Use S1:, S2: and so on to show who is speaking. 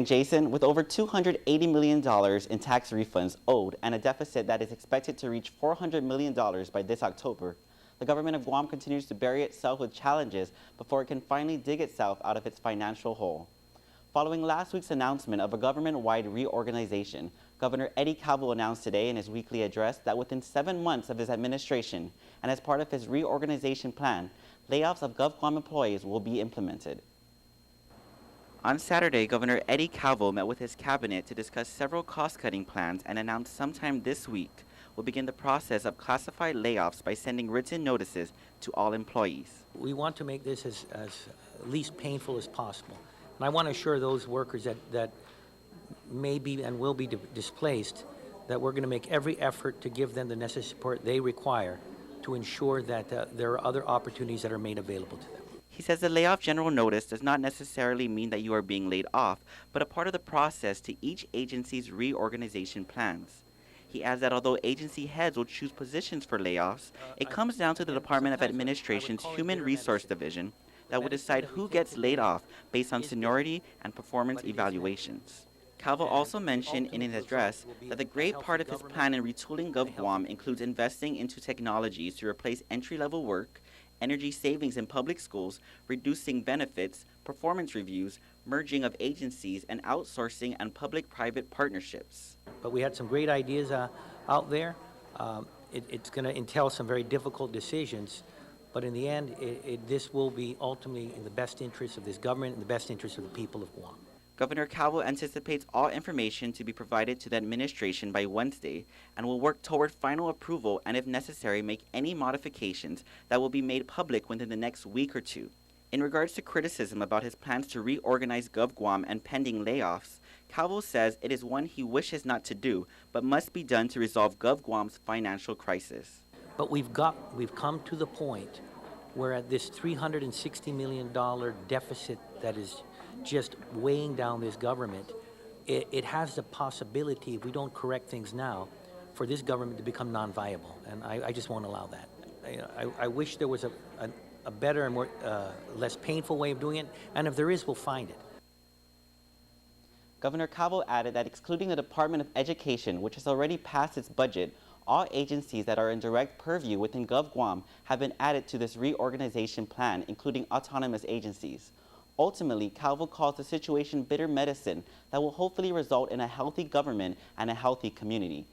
S1: Jason, with over $280 million in tax refunds owed and a deficit that is expected to reach $400 million by this October, the government of Guam continues to bury itself with challenges before it can finally dig itself out of its financial hole. Following last week's announcement of a government-wide reorganization, Governor Calvo announced today in his weekly address that within 7 months of his administration and as part of his reorganization plan, layoffs of GovGuam employees will be implemented. On Saturday, Governor Calvo met with his cabinet to discuss several cost-cutting plans and announced sometime this week will begin the process of classified layoffs by sending written notices to all employees.
S2: We want to make this as least painful as possible. And I want to assure those workers that may be and will be displaced that we're going to make every effort to give them the necessary support they require to ensure that there are other opportunities that are made available to them.
S1: He says the layoff general notice does not necessarily mean that you are being laid off, but a part of the process to each agency's reorganization plans. He adds that although agency heads will choose positions for layoffs, it comes down to the Department of Administration's Human Resource Division that will decide who gets laid off based on seniority and performance evaluations. Calvo also mentioned in his address that the great part of his plan in retooling GovGuam includes investing into technologies to replace entry-level work, energy savings in public schools, reducing benefits, performance reviews, merging of agencies, and outsourcing and public-private partnerships.
S2: But we had some great ideas out there. It's going to entail some very difficult decisions, but in the end, this will be ultimately in the best interest of this government and the best interest of the people of Guam.
S1: Governor Calvo anticipates all information to be provided to the administration by Wednesday and will work toward final approval and, if necessary, make any modifications that will be made public within the next week or two. In regards to criticism about his plans to reorganize GovGuam and pending layoffs, Calvo says it is one he wishes not to do, but must be done to resolve GovGuam's financial crisis.
S2: But we've come to the point where at this $360 million deficit that is just weighing down this government, it has the possibility, if we don't correct things now, for this government to become non-viable, and I just won't allow that. I wish there was a better and more less painful way of doing it, and if there is, we'll find it.
S1: Governor Calvo added that excluding the Department of Education, which has already passed its budget, all agencies that are in direct purview within GovGuam have been added to this reorganization plan, including autonomous agencies. Ultimately, Calvo calls the situation bitter medicine that will hopefully result in a healthy government and a healthy community.